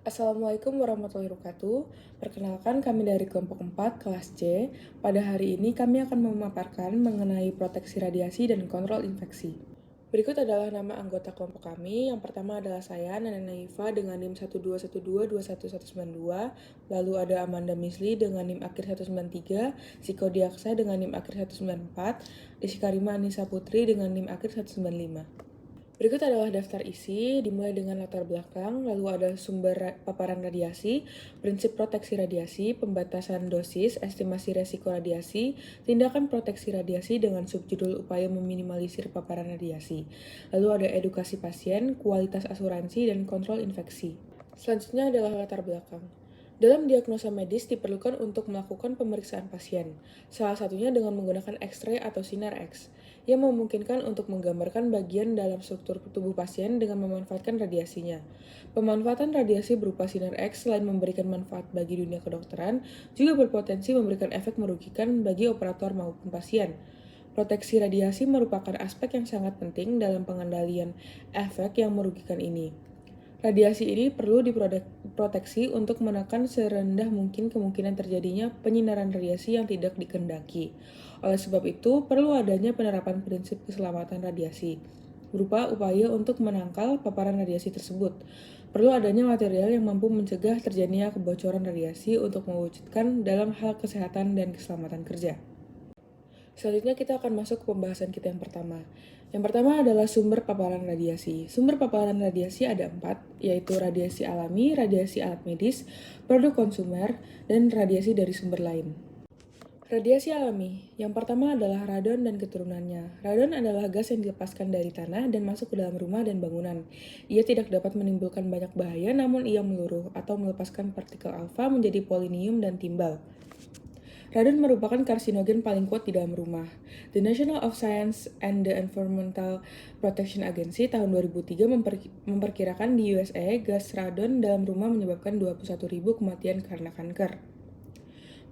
Assalamualaikum warahmatullahi wabarakatuh. Perkenalkan kami dari kelompok 4 kelas C. Pada hari ini kami akan memaparkan mengenai proteksi radiasi dan kontrol infeksi. Berikut adalah nama anggota kelompok kami. Yang pertama adalah saya, Nana Naifa dengan NIM 121221192. Lalu ada Amanda Misli dengan NIM akhir 193, Siko Diaksa dengan NIM akhir 194, Iskarima Anissa Putri dengan NIM akhir 195. Berikut adalah daftar isi, dimulai dengan latar belakang, lalu ada sumber paparan radiasi, prinsip proteksi radiasi, pembatasan dosis, estimasi resiko radiasi, tindakan proteksi radiasi dengan subjudul upaya meminimalisir paparan radiasi. Lalu ada edukasi pasien, kualitas asuransi, dan kontrol infeksi. Selanjutnya adalah latar belakang. Dalam diagnosa medis diperlukan untuk melakukan pemeriksaan pasien, salah satunya dengan menggunakan X-ray atau sinar X, yang memungkinkan untuk menggambarkan bagian dalam struktur tubuh pasien dengan memanfaatkan radiasinya. Pemanfaatan radiasi berupa sinar X selain memberikan manfaat bagi dunia kedokteran, juga berpotensi memberikan efek merugikan bagi operator maupun pasien. Proteksi radiasi merupakan aspek yang sangat penting dalam pengendalian efek yang merugikan ini. Radiasi ini perlu diproteksi untuk menekan serendah mungkin kemungkinan terjadinya penyinaran radiasi yang tidak dikehendaki. Oleh sebab itu, perlu adanya penerapan prinsip keselamatan radiasi, berupa upaya untuk menangkal paparan radiasi tersebut. Perlu adanya material yang mampu mencegah terjadinya kebocoran radiasi untuk mewujudkan dalam hal kesehatan dan keselamatan kerja. Selanjutnya kita akan masuk ke pembahasan kita yang pertama. Yang pertama adalah sumber paparan radiasi. Sumber paparan radiasi ada 4, yaitu radiasi alami, radiasi alat medis, produk konsumer, dan radiasi dari sumber lain. Radiasi alami. Yang pertama adalah radon dan keturunannya. Radon adalah gas yang dilepaskan dari tanah dan masuk ke dalam rumah dan bangunan. Ia tidak dapat menimbulkan banyak bahaya, namun ia meluruh atau melepaskan partikel alfa menjadi polonium dan timbal. Radon merupakan karsinogen paling kuat di dalam rumah. The National of Science and the Environmental Protection Agency tahun 2003 memperkirakan di USA gas radon dalam rumah menyebabkan 21.000 kematian karena kanker.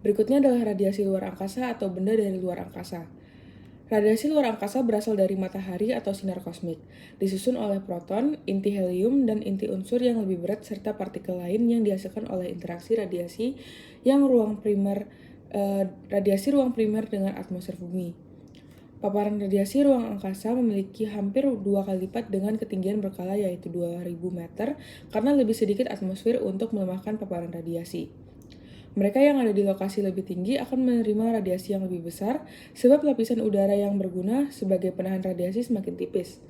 Berikutnya adalah radiasi luar angkasa atau benda dari luar angkasa. Radiasi luar angkasa berasal dari matahari atau sinar kosmik, disusun oleh proton, inti helium, dan inti unsur yang lebih berat serta partikel lain yang dihasilkan oleh interaksi radiasi radiasi ruang primer dengan atmosfer bumi. Paparan radiasi ruang angkasa memiliki hampir 2 kali lipat dengan ketinggian berkala yaitu 2000 meter karena lebih sedikit atmosfer untuk melemahkan paparan radiasi. Mereka yang ada di lokasi lebih tinggi akan menerima radiasi yang lebih besar sebab lapisan udara yang berguna sebagai penahan radiasi semakin tipis.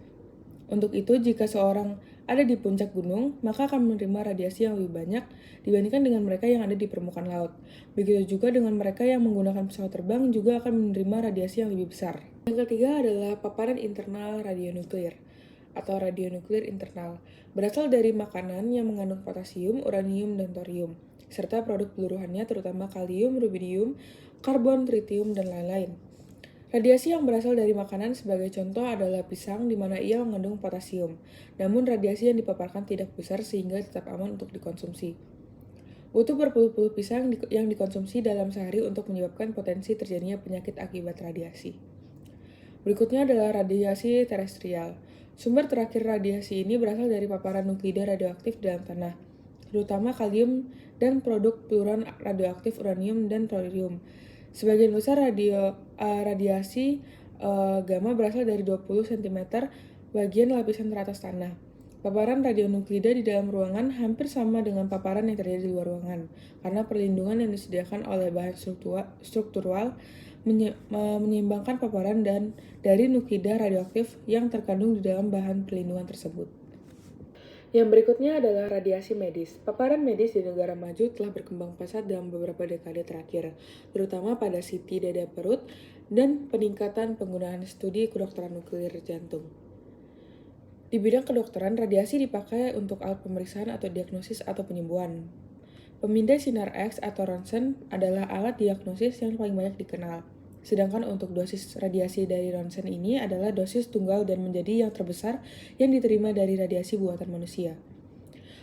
Untuk itu, jika seorang ada di puncak gunung, maka akan menerima radiasi yang lebih banyak dibandingkan dengan mereka yang ada di permukaan laut. Begitu juga dengan mereka yang menggunakan pesawat terbang juga akan menerima radiasi yang lebih besar. Yang ketiga adalah paparan internal radionuklir atau radionuklir internal. Berasal dari makanan yang mengandung potasium, uranium, dan thorium, serta produk peluruhannya terutama kalium, rubidium, karbon, tritium, dan lain-lain. Radiasi yang berasal dari makanan sebagai contoh adalah pisang di mana ia mengandung potasium. Namun radiasi yang dipaparkan tidak besar sehingga tetap aman untuk dikonsumsi. Butuh berpuluh-puluh pisang yang dikonsumsi dalam sehari untuk menyebabkan potensi terjadinya penyakit akibat radiasi. Berikutnya adalah radiasi terestrial. Sumber terakhir radiasi ini berasal dari paparan nuklida radioaktif dalam tanah, terutama kalium dan produk peluruhan radioaktif uranium dan thorium. Sebagian besar radiasi gamma berasal dari 20 cm bagian lapisan teratas tanah. Paparan radionuklida di dalam ruangan hampir sama dengan paparan yang terjadi di luar ruangan, karena perlindungan yang disediakan oleh bahan struktural menyeimbangkan paparan dan dari nuklida radioaktif yang terkandung di dalam bahan perlindungan tersebut. Yang berikutnya adalah radiasi medis. Paparan medis di negara maju telah berkembang pesat dalam beberapa dekade terakhir, terutama pada CT dada perut dan peningkatan penggunaan studi kedokteran nuklir jantung. Di bidang kedokteran, radiasi dipakai untuk alat pemeriksaan atau diagnosis atau penyembuhan. Pemindai sinar X atau ronsen adalah alat diagnosis yang paling banyak dikenal. Sedangkan untuk dosis radiasi dari ronsen ini adalah dosis tunggal dan menjadi yang terbesar yang diterima dari radiasi buatan manusia.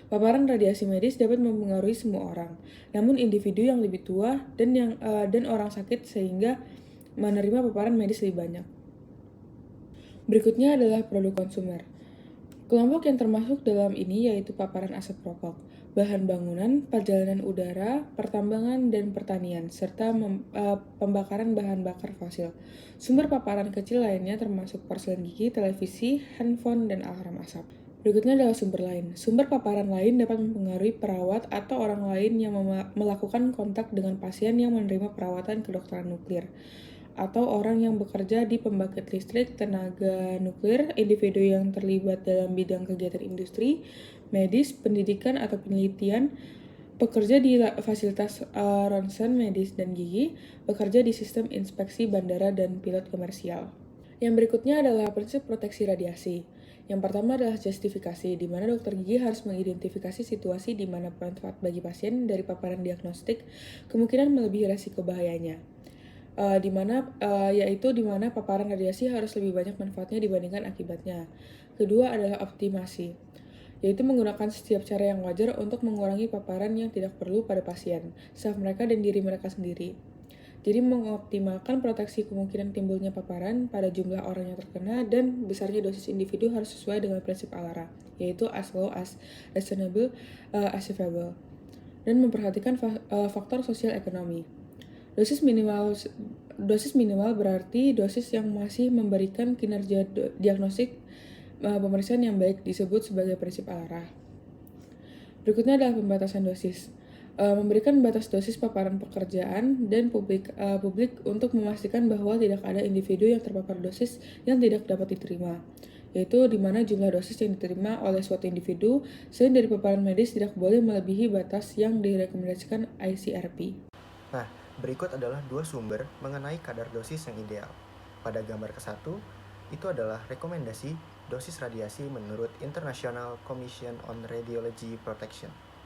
Paparan radiasi medis dapat mempengaruhi semua orang, namun individu yang lebih tua dan orang sakit sehingga menerima paparan medis lebih banyak. Berikutnya adalah produk konsumer. Kelompok yang termasuk dalam ini yaitu paparan asap rokok. bahan bangunan, perjalanan udara, pertambangan dan pertanian, serta pembakaran bahan bakar fosil. Sumber paparan kecil lainnya termasuk porselen gigi, televisi, handphone, dan alarm asap. Berikutnya adalah sumber lain. Sumber paparan lain dapat mempengaruhi perawat atau orang lain yang melakukan kontak dengan pasien yang menerima perawatan kedokteran nuklir, atau orang yang bekerja di pembangkit listrik tenaga nuklir, individu yang terlibat dalam bidang kegiatan industri, medis, pendidikan atau penelitian, pekerja di fasilitas ronsen medis dan gigi, bekerja di sistem inspeksi bandara dan pilot komersial. Yang berikutnya adalah prinsip proteksi radiasi. Yang pertama adalah justifikasi, di mana dokter gigi harus mengidentifikasi situasi di mana manfaat bagi pasien dari paparan diagnostik kemungkinan melebihi resiko bahayanya. Yaitu di mana paparan radiasi harus lebih banyak manfaatnya dibandingkan akibatnya. Kedua adalah optimasi, yaitu menggunakan setiap cara yang wajar untuk mengurangi paparan yang tidak perlu pada pasien, staf mereka dan diri mereka sendiri. Jadi mengoptimalkan proteksi kemungkinan timbulnya paparan pada jumlah orang yang terkena dan besarnya dosis individu harus sesuai dengan prinsip ALARA, yaitu as low as reasonable achievable, dan memperhatikan faktor sosial ekonomi. Dosis minimal berarti dosis yang masih memberikan kinerja diagnostik pemeriksaan yang baik, disebut sebagai prinsip ALARA. Berikutnya adalah pembatasan dosis. Memberikan batas dosis paparan pekerjaan dan publik untuk memastikan bahwa tidak ada individu yang terpapar dosis yang tidak dapat diterima, yaitu di mana jumlah dosis yang diterima oleh suatu individu selain dari paparan medis tidak boleh melebihi batas yang direkomendasikan ICRP. Nah, berikut adalah dua sumber mengenai kadar dosis yang ideal. Pada gambar ke-1, itu adalah rekomendasi dosis radiasi menurut International Commission on Radiology Protection.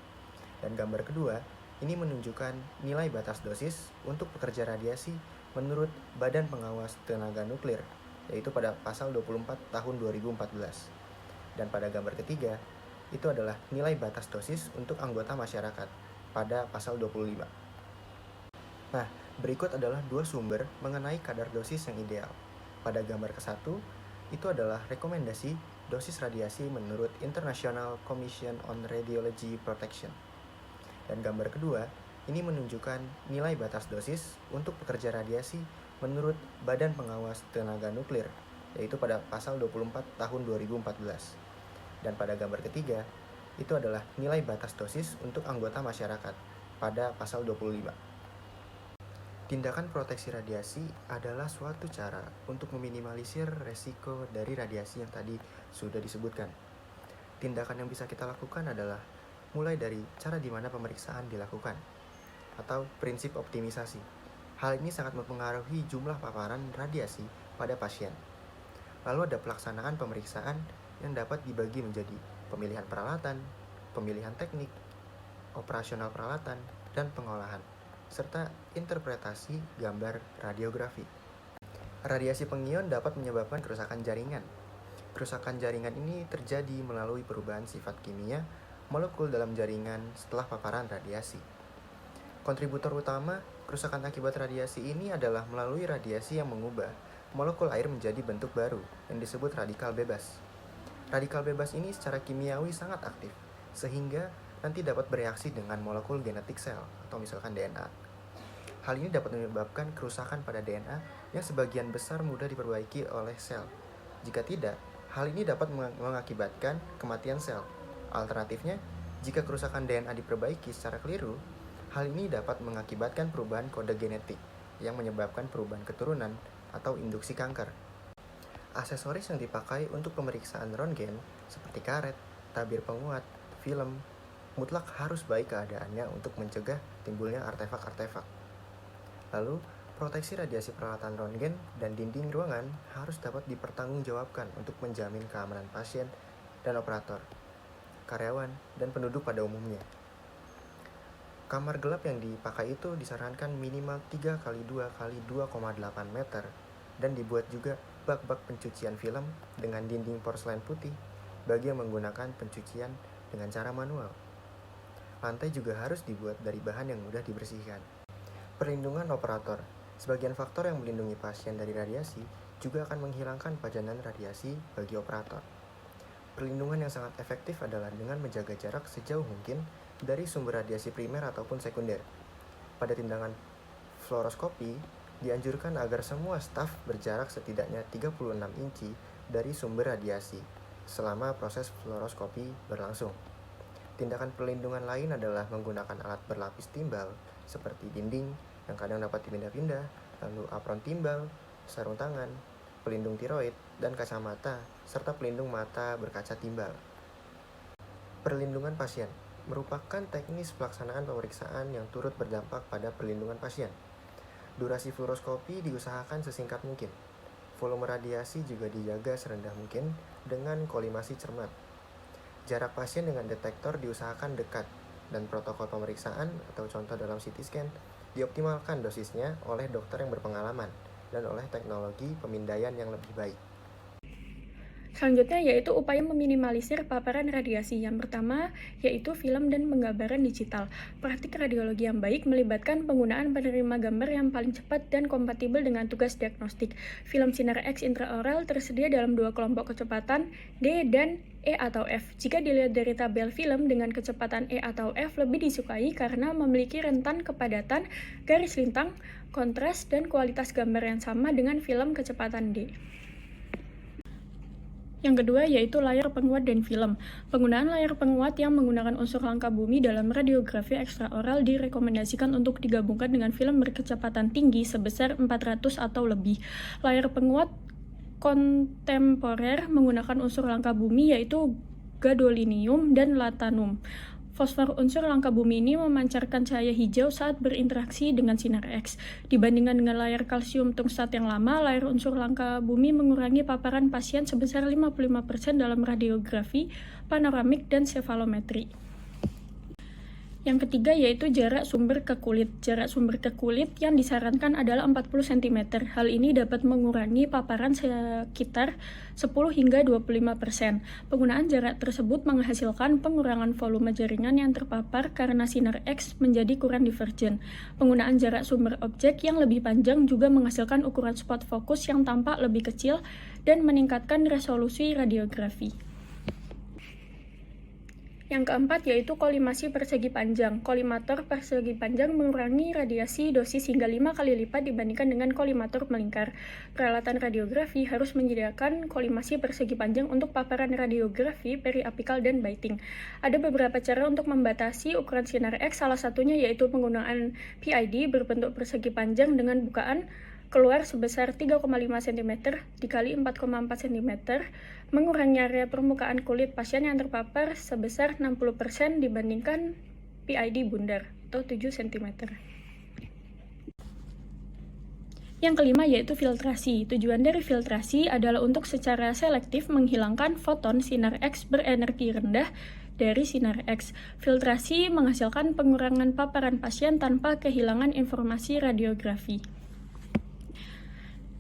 Dan gambar kedua, ini menunjukkan nilai batas dosis untuk pekerja radiasi menurut Badan Pengawas Tenaga Nuklir, yaitu pada pasal 24 tahun 2014. Dan pada gambar ketiga, itu adalah nilai batas dosis untuk anggota masyarakat pada pasal 25. Nah, berikut adalah dua sumber mengenai kadar dosis yang ideal. Pada gambar ke-1, itu adalah rekomendasi dosis radiasi menurut International Commission on Radiology Protection. Dan gambar kedua, ini menunjukkan nilai batas dosis untuk pekerja radiasi menurut Badan Pengawas Tenaga Nuklir, yaitu pada pasal 24 tahun 2014. Dan pada gambar ketiga, itu adalah nilai batas dosis untuk anggota masyarakat pada pasal 25. Tindakan proteksi radiasi adalah suatu cara untuk meminimalisir resiko dari radiasi yang tadi sudah disebutkan. Tindakan yang bisa kita lakukan adalah mulai dari cara di mana pemeriksaan dilakukan, atau prinsip optimisasi. Hal ini sangat mempengaruhi jumlah paparan radiasi pada pasien. Lalu ada pelaksanaan pemeriksaan yang dapat dibagi menjadi pemilihan peralatan, pemilihan teknik, operasional peralatan, dan pengolahan, serta interpretasi gambar radiografi. Radiasi pengion dapat menyebabkan kerusakan jaringan. Kerusakan jaringan ini terjadi melalui perubahan sifat kimia molekul dalam jaringan setelah paparan radiasi. Kontributor utama kerusakan akibat radiasi ini adalah melalui radiasi yang mengubah molekul air menjadi bentuk baru yang disebut radikal bebas. Radikal bebas ini secara kimiawi sangat aktif, sehingga nanti dapat bereaksi dengan molekul genetik sel atau misalkan DNA. Hal ini dapat menyebabkan kerusakan pada DNA yang sebagian besar mudah diperbaiki oleh sel. Jika tidak, hal ini dapat mengakibatkan kematian sel. Alternatifnya, jika kerusakan DNA diperbaiki secara keliru, hal ini dapat mengakibatkan perubahan kode genetik yang menyebabkan perubahan keturunan atau induksi kanker. Aksesoris yang dipakai untuk pemeriksaan röntgen seperti karet, tabir penguat, film, mutlak harus baik keadaannya untuk mencegah timbulnya artefak-artefak. Lalu, proteksi radiasi peralatan röntgen dan dinding ruangan harus dapat dipertanggungjawabkan untuk menjamin keamanan pasien dan operator, karyawan, dan penduduk pada umumnya. Kamar gelap yang dipakai itu disarankan minimal 3x2x2,8 meter dan dibuat juga bak-bak pencucian film dengan dinding porselen putih bagi yang menggunakan pencucian dengan cara manual. Lantai juga harus dibuat dari bahan yang mudah dibersihkan. Perlindungan operator. Sebagian faktor yang melindungi pasien dari radiasi juga akan menghilangkan pajanan radiasi bagi operator. Perlindungan yang sangat efektif adalah dengan menjaga jarak sejauh mungkin dari sumber radiasi primer ataupun sekunder. Pada tindakan fluoroskopi, dianjurkan agar semua staf berjarak setidaknya 36 inci dari sumber radiasi selama proses fluoroskopi berlangsung. Tindakan perlindungan lain adalah menggunakan alat berlapis timbal seperti dinding yang kadang dapat dipindah-pindah, lalu apron timbal, sarung tangan, pelindung tiroid, dan kacamata, serta pelindung mata berkaca timbal. Perlindungan pasien merupakan teknis pelaksanaan pemeriksaan yang turut berdampak pada perlindungan pasien. Durasi fluoroskopi diusahakan sesingkat mungkin. Volume radiasi juga dijaga serendah mungkin dengan kolimasi cermat. Jarak pasien dengan detektor diusahakan dekat, dan protokol pemeriksaan atau contoh dalam CT scan dioptimalkan dosisnya oleh dokter yang berpengalaman dan oleh teknologi pemindaian yang lebih baik. Selanjutnya yaitu upaya meminimalisir paparan radiasi. Yang pertama yaitu film dan penggambaran digital. Praktik radiologi yang baik melibatkan penggunaan penerima gambar yang paling cepat dan kompatibel dengan tugas diagnostik. Film sinar X intraoral tersedia dalam dua kelompok kecepatan, D dan E atau F. Jika dilihat dari tabel film dengan kecepatan E atau F lebih disukai karena memiliki rentan kepadatan, garis lintang, kontras, dan kualitas gambar yang sama dengan film kecepatan D. Yang kedua yaitu layar penguat dan film. Penggunaan layar penguat yang menggunakan unsur langka bumi dalam radiografi ekstraoral direkomendasikan untuk digabungkan dengan film berkecepatan tinggi sebesar 400 atau lebih. Layar penguat kontemporer menggunakan unsur langka bumi yaitu gadolinium dan latanum. Fosfor unsur langka bumi ini memancarkan cahaya hijau saat berinteraksi dengan sinar X. Dibandingkan dengan layar kalsium tungstat yang lama, layar unsur langka bumi mengurangi paparan pasien sebesar 55% dalam radiografi, panoramik, dan sefalometri. Yang ketiga yaitu jarak sumber ke kulit. Jarak sumber ke kulit yang disarankan adalah 40 cm. Hal ini dapat mengurangi paparan sekitar 10 hingga 25%. Penggunaan jarak tersebut menghasilkan pengurangan volume jaringan yang terpapar karena sinar X menjadi kurang divergen. Penggunaan jarak sumber objek yang lebih panjang juga menghasilkan ukuran spot fokus yang tampak lebih kecil dan meningkatkan resolusi radiografi. Yang keempat yaitu kolimasi persegi panjang. Kolimator persegi panjang mengurangi radiasi dosis hingga 5 kali lipat dibandingkan dengan kolimator melingkar. Peralatan radiografi harus menyediakan kolimasi persegi panjang untuk paparan radiografi, periapikal, dan biting. Ada beberapa cara untuk membatasi ukuran sinar X, salah satunya yaitu penggunaan PID berbentuk persegi panjang dengan bukaan keluar sebesar 3,5 cm dikali 4,4 cm, mengurangi area permukaan kulit pasien yang terpapar sebesar 60% dibandingkan PID bundar atau 7 cm. Yang kelima yaitu filtrasi. Tujuan dari filtrasi adalah untuk secara selektif menghilangkan foton sinar X berenergi rendah dari sinar X. Filtrasi menghasilkan pengurangan paparan pasien tanpa kehilangan informasi radiografi.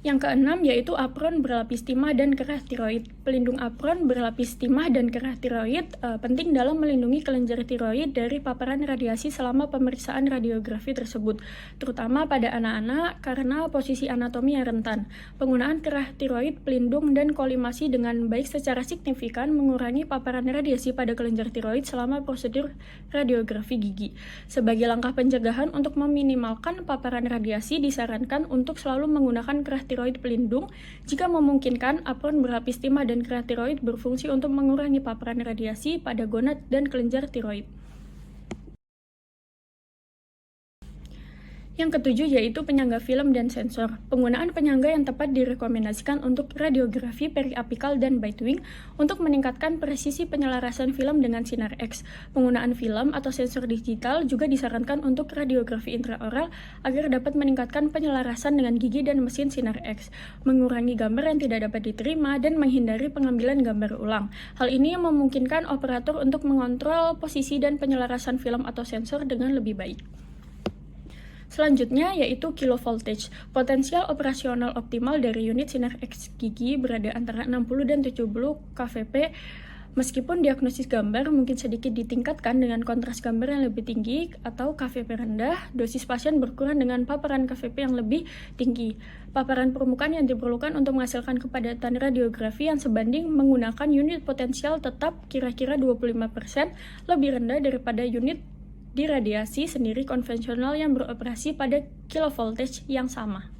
Yang keenam yaitu apron berlapis timah dan kerah tiroid. Pelindung apron berlapis timah dan kerah tiroid penting dalam melindungi kelenjar tiroid dari paparan radiasi selama pemeriksaan radiografi tersebut, terutama pada anak-anak karena posisi anatomi yang rentan. Penggunaan kerah tiroid pelindung dan kolimasi dengan baik secara signifikan mengurangi paparan radiasi pada kelenjar tiroid selama prosedur radiografi gigi. Sebagai langkah pencegahan untuk meminimalkan paparan radiasi, disarankan untuk selalu menggunakan kerah tiroid pelindung. Jika memungkinkan, apron berlapis timah dan kerah tiroid berfungsi untuk mengurangi paparan radiasi pada gonad dan kelenjar tiroid. Yang ketujuh yaitu penyangga film dan sensor. Penggunaan penyangga yang tepat direkomendasikan untuk radiografi periapikal dan bitewing untuk meningkatkan presisi penyelarasan film dengan sinar X. Penggunaan film atau sensor digital juga disarankan untuk radiografi intraoral agar dapat meningkatkan penyelarasan dengan gigi dan mesin sinar X, mengurangi gambar yang tidak dapat diterima, dan menghindari pengambilan gambar ulang. Hal ini memungkinkan operator untuk mengontrol posisi dan penyelarasan film atau sensor dengan lebih baik. Selanjutnya yaitu kilovoltage. Potensial operasional optimal dari unit sinar X gigi berada antara 60 dan 70 kVp Meskipun diagnosis gambar mungkin sedikit ditingkatkan dengan kontras gambar yang lebih tinggi atau KVP rendah, dosis pasien berkurang dengan paparan KVP yang lebih tinggi. Paparan permukaan yang diperlukan untuk menghasilkan kepadatan radiografi yang sebanding menggunakan unit potensial tetap kira-kira 25% lebih rendah daripada unit diradiasi sendiri konvensional yang beroperasi pada kilovoltage yang sama.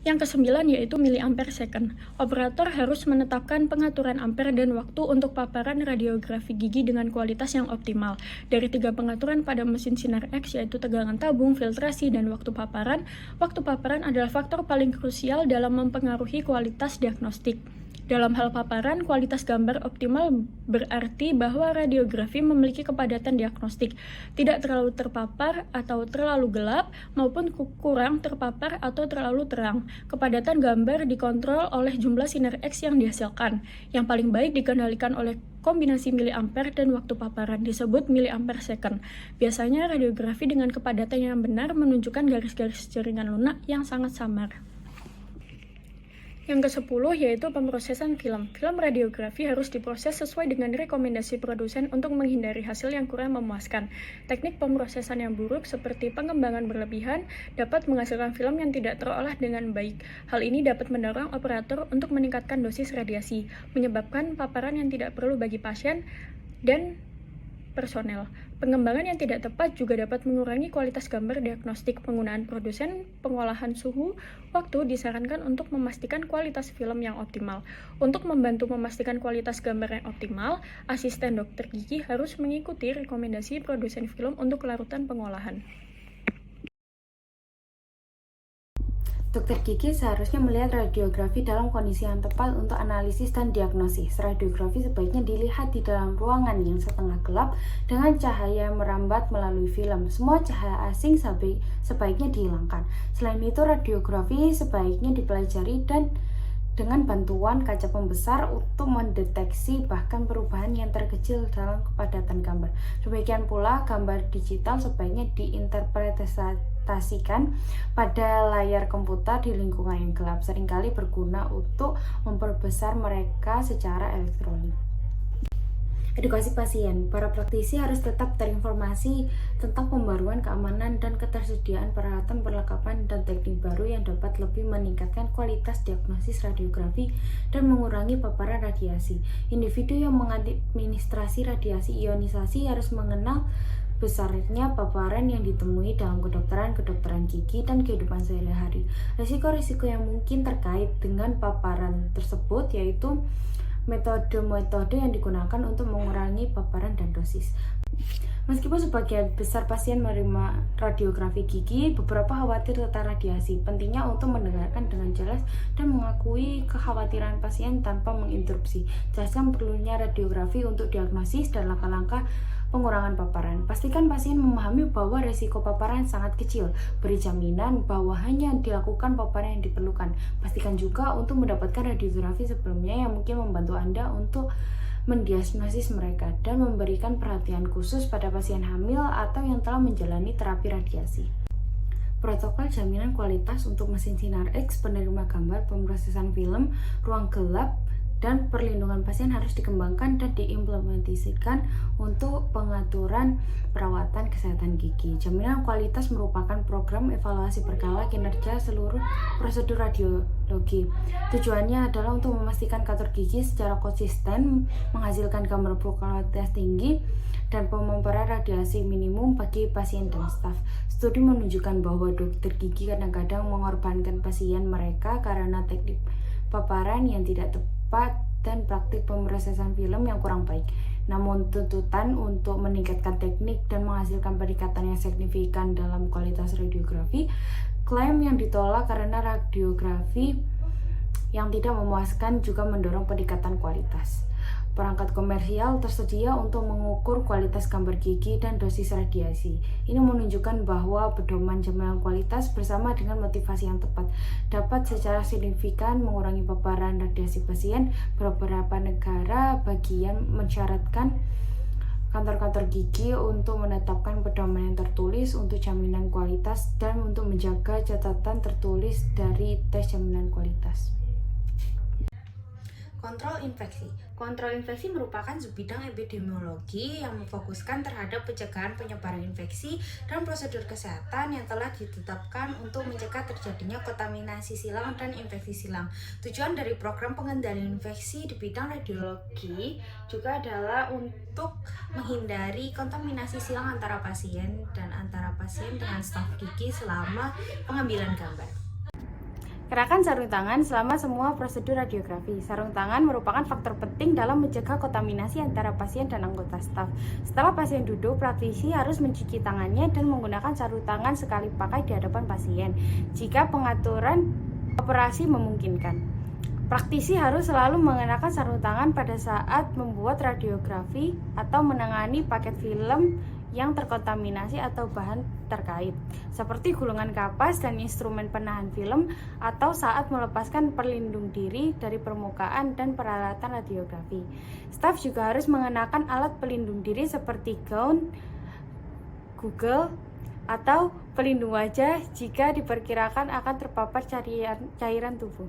Yang kesembilan yaitu miliampere second. Operator harus menetapkan pengaturan ampere dan waktu untuk paparan radiografi gigi dengan kualitas yang optimal. Dari 3 pengaturan pada mesin sinar X yaitu tegangan tabung, filtrasi, dan waktu paparan adalah faktor paling krusial dalam mempengaruhi kualitas diagnostik. Dalam hal paparan, kualitas gambar optimal berarti bahwa radiografi memiliki kepadatan diagnostik, tidak terlalu terpapar atau terlalu gelap, maupun kurang terpapar atau terlalu terang. Kepadatan gambar dikontrol oleh jumlah sinar X yang dihasilkan. Yang paling baik dikendalikan oleh kombinasi miliampere dan waktu paparan, disebut miliampere second. Biasanya radiografi dengan kepadatan yang benar menunjukkan garis-garis jaringan lunak yang sangat samar. Yang ke-10 yaitu pemrosesan film. Film radiografi harus diproses sesuai dengan rekomendasi produsen untuk menghindari hasil yang kurang memuaskan. Teknik pemrosesan yang buruk seperti pengembangan berlebihan dapat menghasilkan film yang tidak terolah dengan baik. Hal ini dapat mendorong operator untuk meningkatkan dosis radiasi, menyebabkan paparan yang tidak perlu bagi pasien dan personel. Pengembangan yang tidak tepat juga dapat mengurangi kualitas gambar diagnostik. Penggunaan produsen pengolahan suhu waktu disarankan untuk memastikan kualitas film yang optimal. Untuk membantu memastikan kualitas gambar yang optimal, asisten dokter gigi harus mengikuti rekomendasi produsen film untuk larutan pengolahan. Dokter gigi seharusnya melihat radiografi dalam kondisi yang tepat untuk analisis dan diagnosis. Radiografi sebaiknya dilihat di dalam ruangan yang setengah gelap dengan cahaya yang merambat melalui film. Semua cahaya asing sebaiknya dihilangkan. Selain itu, radiografi sebaiknya dipelajari dan dengan bantuan kaca pembesar untuk mendeteksi bahkan perubahan yang terkecil dalam kepadatan gambar. Demikian pula, gambar digital sebaiknya diinterpretasikan pada layar komputer di lingkungan yang gelap, seringkali berguna untuk memperbesar mereka secara elektronik. Edukasi pasien. Para praktisi harus tetap terinformasi tentang pembaruan keamanan dan ketersediaan peralatan perlengkapan dan teknik baru yang dapat lebih meningkatkan kualitas diagnosis radiografi dan mengurangi paparan radiasi. Individu yang mengadministrasi radiasi ionisasi harus mengenal besarnya paparan yang ditemui dalam kedokteran gigi dan kehidupan sehari-hari. Risiko-risiko yang mungkin terkait dengan paparan tersebut yaitu metode-metode yang digunakan untuk mengurangi paparan dan dosis. Meskipun sebagian besar pasien menerima radiografi gigi, beberapa khawatir tentang radiasi. Pentingnya untuk mendengarkan dengan jelas dan mengakui kekhawatiran pasien tanpa menginterupsi. Jelaskan perlunya radiografi untuk diagnosis dan langkah-langkah pengurangan paparan. Pastikan pasien memahami bahwa resiko paparan sangat kecil. Beri jaminan bahwa hanya dilakukan paparan yang diperlukan. Pastikan juga untuk mendapatkan radiografi sebelumnya yang mungkin membantu Anda untuk mendiagnosis mereka dan memberikan perhatian khusus pada pasien hamil atau yang telah menjalani terapi radiasi. Protokol jaminan kualitas untuk mesin sinar X, penerima gambar, pemrosesan film, ruang gelap, dan perlindungan pasien harus dikembangkan dan diimplementasikan untuk pengaturan perawatan kesehatan gigi. Jaminan kualitas merupakan program evaluasi berkala kinerja seluruh prosedur radiologi. Tujuannya adalah untuk memastikan kantor gigi secara konsisten menghasilkan gambar berkualitas tinggi dan pemaparan radiasi minimum bagi pasien dan staf. Studi menunjukkan bahwa dokter gigi kadang-kadang mengorbankan pasien mereka karena teknik paparan yang tidak tepat dan praktik pemrosesan film yang kurang baik. Namun tuntutan untuk meningkatkan teknik dan menghasilkan peningkatan yang signifikan dalam kualitas radiografi, klaim yang ditolak karena radiografi yang tidak memuaskan juga mendorong peningkatan kualitas. Perangkat komersial tersedia untuk mengukur kualitas gambar gigi dan dosis radiasi. Ini menunjukkan bahwa pedoman jaminan kualitas bersama dengan motivasi yang tepat dapat secara signifikan mengurangi paparan radiasi pasien. Beberapa negara bagian mensyaratkan kantor-kantor gigi untuk menetapkan pedoman yang tertulis untuk jaminan kualitas dan untuk menjaga catatan tertulis dari tes jaminan kualitas. Kontrol infeksi. Kontrol infeksi merupakan subbidang epidemiologi yang memfokuskan terhadap pencegahan penyebaran infeksi dan prosedur kesehatan yang telah ditetapkan untuk mencegah terjadinya kontaminasi silang dan infeksi silang. Tujuan dari program pengendalian infeksi di bidang radiologi juga adalah untuk menghindari kontaminasi silang antara pasien dan antara pasien dengan staf gigi selama pengambilan gambar. Gerakan sarung tangan selama semua prosedur radiografi. Sarung tangan merupakan faktor penting dalam mencegah kontaminasi antara pasien dan anggota staf. Setelah pasien duduk, praktisi harus mencuci tangannya dan menggunakan sarung tangan sekali pakai di hadapan pasien jika pengaturan operasi memungkinkan. Praktisi harus selalu mengenakan sarung tangan pada saat membuat radiografi atau menangani paket film yang terkontaminasi atau bahan terkait, seperti gulungan kapas dan instrumen penahan film, atau saat melepaskan pelindung diri dari permukaan dan peralatan radiografi. Staf juga harus mengenakan alat pelindung diri seperti gaun, Google, atau pelindung wajah jika diperkirakan akan terpapar cairan tubuh.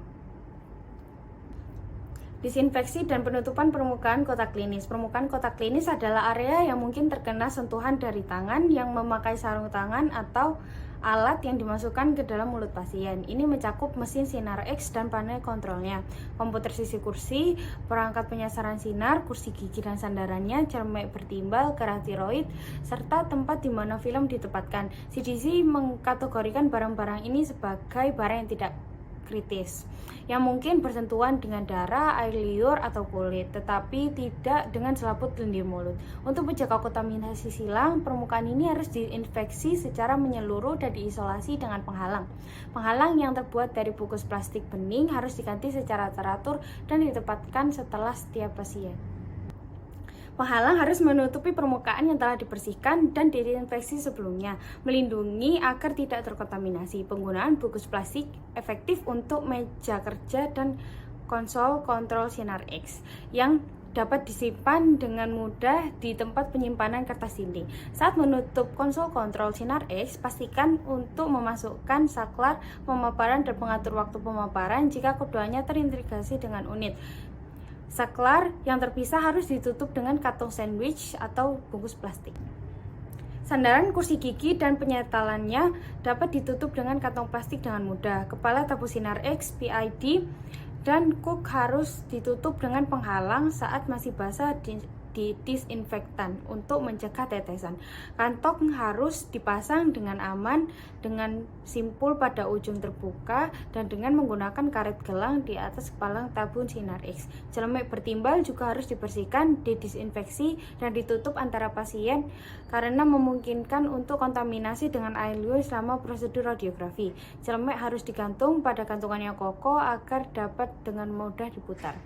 Disinfeksi dan penutupan permukaan kotak klinis. Permukaan kotak klinis adalah area yang mungkin terkena sentuhan dari tangan yang memakai sarung tangan atau alat yang dimasukkan ke dalam mulut pasien. Ini mencakup mesin sinar X dan panel kontrolnya, komputer sisi kursi, perangkat penyasaran sinar, kursi gigi dan sandarannya, cermek bertimbal, kerah tiroid, serta tempat di mana film ditempatkan. CDC mengkategorikan barang-barang ini sebagai barang yang tidak kritis, yang mungkin bersentuhan dengan darah, air liur, atau kulit, tetapi tidak dengan selaput lendir mulut. Untuk menjaga kontaminasi silang, permukaan ini harus diinfeksi secara menyeluruh dan diisolasi dengan penghalang. Penghalang yang terbuat dari bungkus plastik bening harus diganti secara teratur dan ditempatkan setelah setiap pasien. Penghalang harus menutupi permukaan yang telah dibersihkan dan disinfeksi sebelumnya, melindungi agar tidak terkontaminasi. Penggunaan bungkus plastik efektif untuk meja kerja dan konsol kontrol sinar X yang dapat disimpan dengan mudah di tempat penyimpanan kertas dinding. Saat menutup konsol kontrol sinar X, pastikan untuk memasukkan saklar pemaparan dan pengatur waktu pemaparan jika keduanya terintegrasi dengan unit. Saklar yang terpisah harus ditutup dengan kantong sandwich atau bungkus plastik. Sandaran kursi gigi dan penyetalannya dapat ditutup dengan kantong plastik dengan mudah. Kepala tabung sinar X, PID, dan kuk harus ditutup dengan penghalang saat masih basah di disinfektan untuk mencegah tetesan. Kantong harus dipasang dengan aman dengan simpul pada ujung terbuka dan dengan menggunakan karet gelang di atas kepala tabung sinar X. Celemek bertimbal juga harus dibersihkan, didisinfeksi, dan ditutup antara pasien karena memungkinkan untuk kontaminasi dengan air liur selama prosedur radiografi. Celemek harus digantung pada gantungan yang kokoh agar dapat dengan mudah diputar.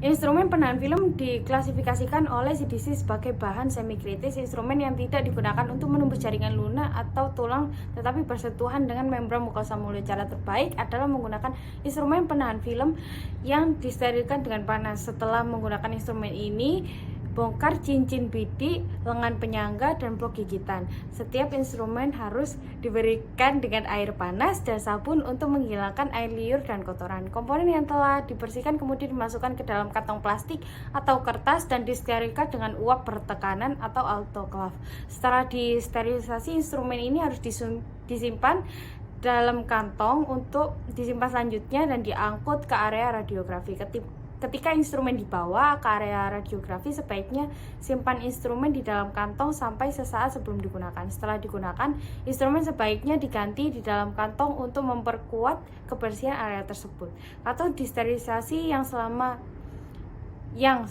Instrumen penahan film diklasifikasikan oleh CDC sebagai bahan semi-kritis, instrumen yang tidak digunakan untuk menembus jaringan lunak atau tulang tetapi bersentuhan dengan membran mukosa mulut. Cara terbaik adalah menggunakan instrumen penahan film yang disterilkan dengan panas. Setelah menggunakan instrumen ini, bongkar cincin bidik, lengan penyangga, dan blok gigitan. Setiap instrumen harus diberikan dengan air panas dan sabun untuk menghilangkan air liur dan kotoran. Komponen yang telah dibersihkan kemudian dimasukkan ke dalam kantong plastik atau kertas dan disterilkan dengan uap bertekanan atau autoclave. Setelah disterilisasi, instrumen ini harus disimpan dalam kantong untuk disimpan selanjutnya dan diangkut ke area radiografi. Ketika instrumen dibawa ke area radiografi, sebaiknya simpan instrumen di dalam kantong sampai sesaat sebelum digunakan. Setelah digunakan, instrumen sebaiknya diganti di dalam kantong untuk memperkuat kebersihan area tersebut. Atau disterilisasi yang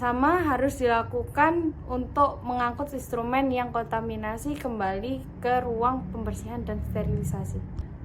sama harus dilakukan untuk mengangkut instrumen yang kontaminasi kembali ke ruang pembersihan dan sterilisasi.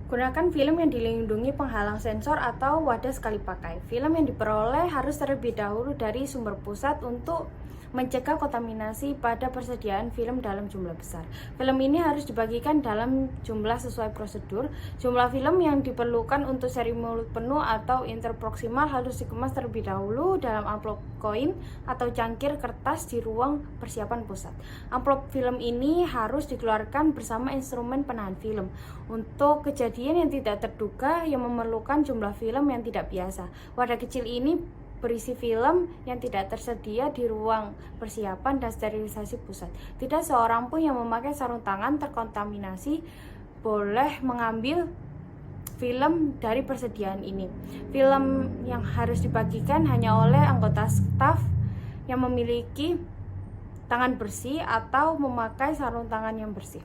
Gunakan film yang dilindungi penghalang sensor atau wadah sekali pakai. Film yang diperoleh harus terlebih dahulu dari sumber pusat untuk mencegah kontaminasi pada persediaan film dalam jumlah besar. Film ini harus dibagikan dalam jumlah sesuai prosedur. Jumlah film yang diperlukan untuk seri mulut penuh atau interproksimal harus dikemas terlebih dahulu dalam amplop koin atau cangkir kertas di ruang persiapan pusat. Amplop film ini harus dikeluarkan bersama instrumen penahan film. Untuk kejadian yang tidak terduga yang memerlukan jumlah film yang tidak biasa, wadah kecil ini berisi film yang tidak tersedia di ruang persiapan dan sterilisasi pusat. Tidak seorang pun yang memakai sarung tangan terkontaminasi boleh mengambil film dari persediaan ini. Film yang harus dibagikan hanya oleh anggota staf yang memiliki tangan bersih atau memakai sarung tangan yang bersih.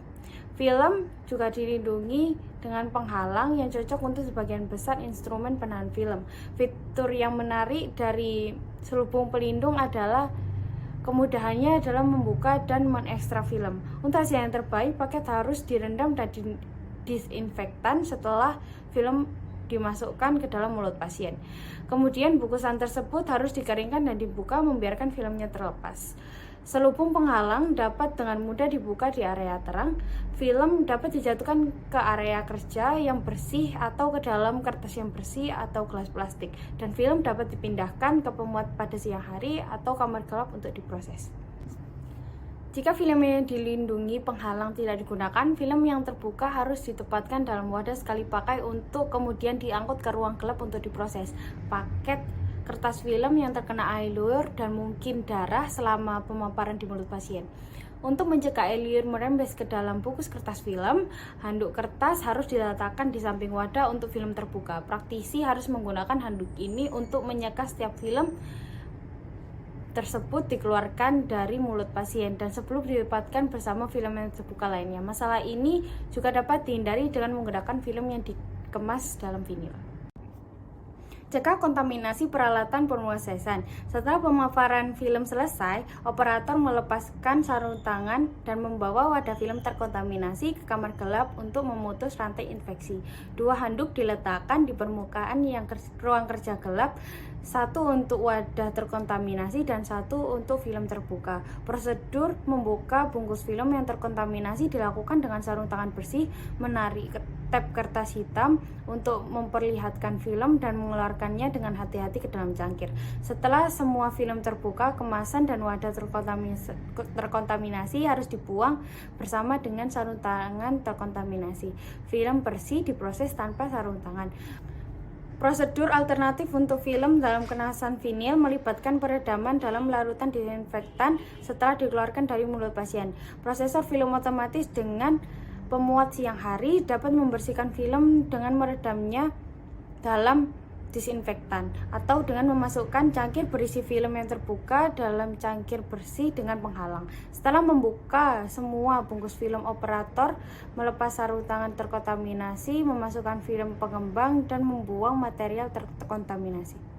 Film juga dilindungi dengan penghalang yang cocok untuk sebagian besar instrumen penahan film. Fitur yang menarik dari selubung pelindung adalah kemudahannya dalam membuka dan mengekstrak film. Untuk hasil yang terbaik, paket harus direndam dan disinfektan setelah film dimasukkan ke dalam mulut pasien. Kemudian bungkusan tersebut harus dikeringkan dan dibuka membiarkan filmnya terlepas. Selubung penghalang dapat dengan mudah dibuka di area terang. Film dapat dijatuhkan ke area kerja yang bersih atau ke dalam kertas yang bersih atau gelas plastik. Dan film dapat dipindahkan ke pemuat pada siang hari atau kamar gelap untuk diproses. Jika film yang dilindungi penghalang tidak digunakan, film yang terbuka harus ditempatkan dalam wadah sekali pakai untuk kemudian diangkut ke ruang gelap untuk diproses. Paket kertas film yang terkena air liur dan mungkin darah selama pemaparan di mulut pasien. Untuk mencegah air liur merembes ke dalam bungkus kertas film, handuk kertas harus diletakkan di samping wadah untuk film terbuka. Praktisi harus menggunakan handuk ini untuk menyegah setiap film tersebut dikeluarkan dari mulut pasien dan sebelum dilipatkan bersama film yang terbuka lainnya. Masalah ini juga dapat dihindari dengan menggunakan film yang dikemas dalam vinil. Cegah kontaminasi peralatan pemrosesan. Setelah pemaparan film selesai, operator melepaskan sarung tangan dan membawa wadah film terkontaminasi ke kamar gelap untuk memutus rantai infeksi. 2 handuk diletakkan di permukaan ruang kerja gelap, 1 untuk wadah terkontaminasi dan 1 untuk film terbuka. Prosedur membuka bungkus film yang terkontaminasi dilakukan dengan sarung tangan bersih, menarik tap kertas hitam untuk memperlihatkan film dan mengeluarkannya dengan hati-hati ke dalam cangkir. Setelah semua film terbuka, kemasan dan wadah terkontaminasi harus dibuang bersama dengan sarung tangan terkontaminasi. Film bersih diproses tanpa sarung tangan. Prosedur alternatif untuk film dalam kemasan vinil melibatkan peredaman dalam larutan disinfektan setelah dikeluarkan dari mulut pasien. Prosesor film otomatis dengan pemuat siang hari dapat membersihkan film dengan meredamnya dalam disinfektan atau dengan memasukkan cangkir berisi film yang terbuka dalam cangkir bersih dengan penghalang. Setelah membuka semua bungkus film, operator melepas sarung tangan terkontaminasi, memasukkan film pengembang dan membuang material terkontaminasi.